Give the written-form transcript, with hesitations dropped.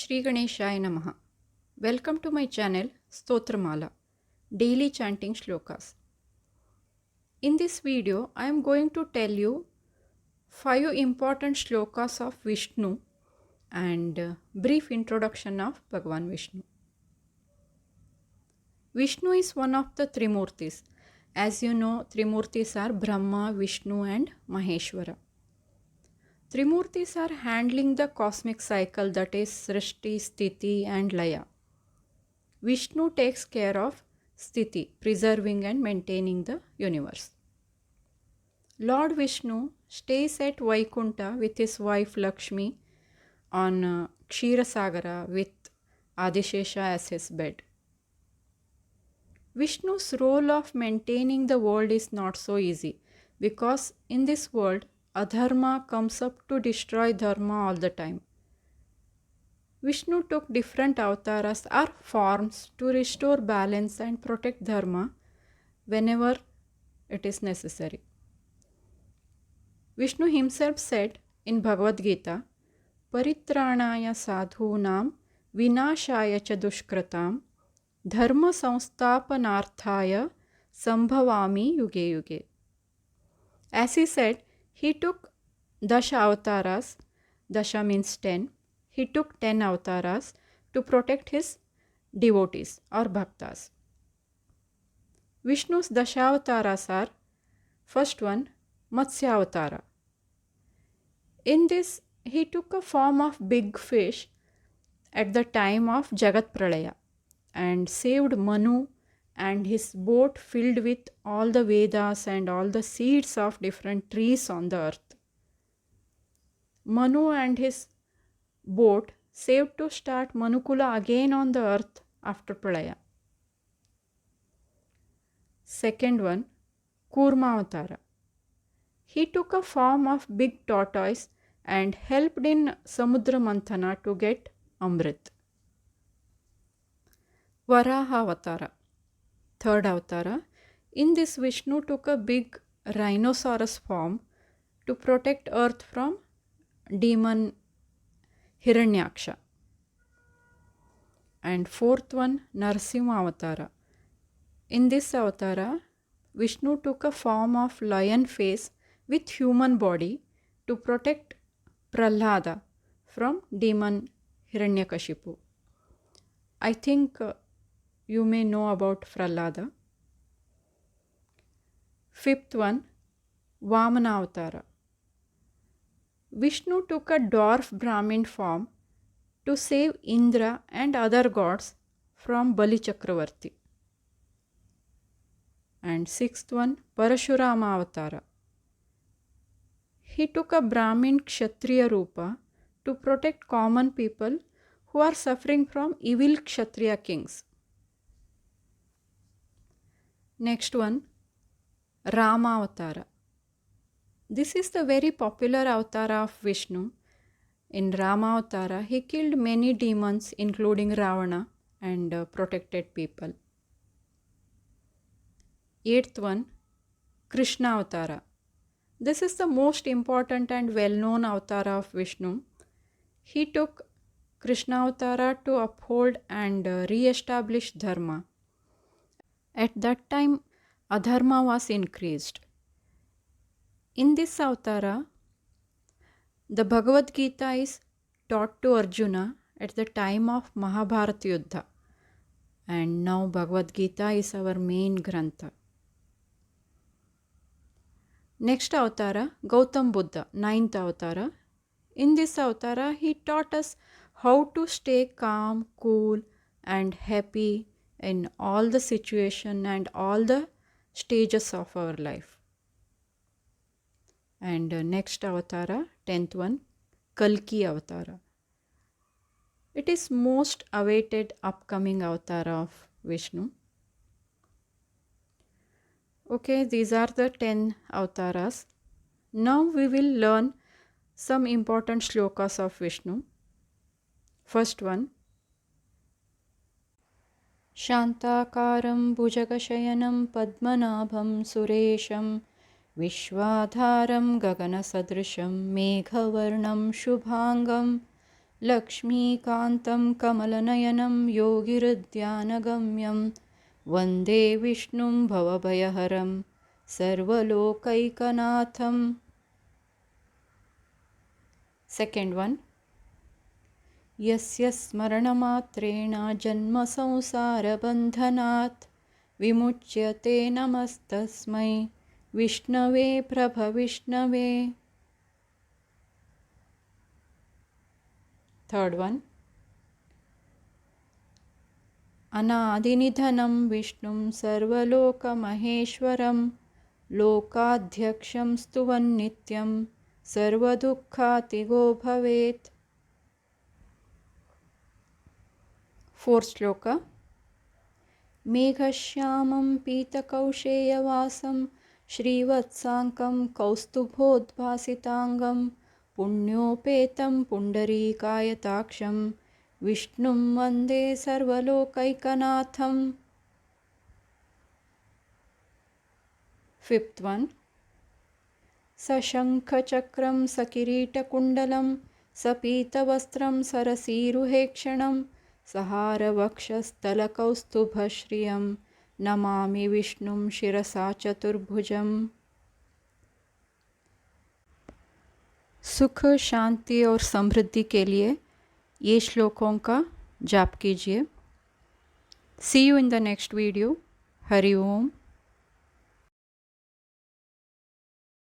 Shri Ganeshaya Namaha. Welcome to my channel Stotramala, daily chanting shlokas. In this video, I am going to tell you 5 important shlokas of Vishnu and brief introduction of Bhagwan Vishnu. Vishnu is one of the Trimurtis. As you know, Trimurtis are Brahma, Vishnu and Maheshwara. Trimurtis are handling the cosmic cycle, that is Srishti, Sthiti and Laya. Vishnu takes care of Sthiti, preserving and maintaining the universe. Lord Vishnu stays at Vaikunta with his wife Lakshmi on Ksheerasagara with Adishesha as his bed. Vishnu's role of maintaining the world is not so easy because in this world adharma comes up to destroy dharma all the time. Vishnu took different avatars or forms to restore balance and protect dharma whenever it is necessary. Vishnu himself said in Bhagavad Gita, Paritranaya sadhunam vinashaya cha dushkratam dharma samsthapanarthaya sambhavami yuge yuge. As he said, he took Dashavatar, Dasha means 10. He took 10 avatars to protect his devotees or bhaktas. Vishnu's Dashavatas are, first one, Matsya Avatara. In this, he took a form of big fish at the time of Jagat Pralaya and saved Manu and his boat filled with all the Vedas and all the seeds of different trees on the earth. Manu and his boat saved to start Manukula again on the earth after Pralaya. Second one, Kurma Avatara. He took a form of big tortoise and helped in Samudra Manthana to get Amrit. Varaha Avatara. Third Avatara. In this, Vishnu took a big rhinoceros form to protect earth from demon Hiranyaksha. And fourth one, Narsimha Avatara. In this avatara, Vishnu took a form of lion face with human body to protect Prahlada from demon Hiranyakashipu. I think you may know about Prahlada. Fifth one, Vamana Avatara. Vishnu took a dwarf Brahmin form to save Indra and other gods from Bali Chakravarti. And sixth one, Parasuram Avatara. He took a Brahmin Kshatriya Rupa to protect common people who are suffering from evil Kshatriya kings. Next one, Rama Avatara. This is the very popular avatara of Vishnu. In Rama Avatara, he killed many demons including Ravana and protected people. Eighth one, Krishna Avatara. This is the most important and well-known avatara of Vishnu. He took Krishna Avatara to uphold and re-establish dharma. At that time, adharma was increased. In this avatara, the Bhagavad Gita is taught to Arjuna at the time of Mahabharata Yuddha. And now Bhagavad Gita is our main grantha. Next avatara, Gautam Buddha, 9th avatara. In this avatara, he taught us how to stay calm, cool and happy in all the situation and all the stages of our life. And next avatara, 10th one, Kalki Avatara. It is most awaited upcoming avatara of Vishnu. Okay, these are the 10 avataras. Now we will learn some important shlokas of Vishnu. First one, Shantakaram Bhujagashayanam Padmanabham Suresham Vishwadharam Gagana Sadrisham Meghavarnam Shubhangam लक्ष्मीकान्तं कमलनयनं योगिहृद्यानगम्यं वन्दे विष्णुं भवभयहरं सर्वलोकैकनाथं. Second one. यस्य स्मरणमात्रेण जन्मसंसारबन्धनात् विमुच्यते नमस्तस्मै विष्णवे प्रभविष्णवे. Third one. अनादिनिधनं विष्णुं सर्वलोकमहेश्वरं लोकाध्यक्षं स्तुवन्नित्यं सर्वदुःखातिगो भवेत्. Fourth shloka. मेघश्यामं पीतकौशेयवासं श्रीवत्साङ्कं कौस्तुभोद्भासिताङ्गं पुण्योपेतं पुण्डरीकायताक्षं विष्णुं वन्दे सर्वलोकैकनाथं. Fifth one. सशङ्खचक्रं सकिरीटकुण्डलं सपीतवस्त्रं सरसीरुहेक्षणं सहारवक्षस्थलकौस्तुभश्रियं Namami विष्णुं शिरसा चतुर्भुजम्. सुख, शांति और समृद्धि के लिए ये श्लोकों का जाप कीजिए. See you in the next video. Hari Om.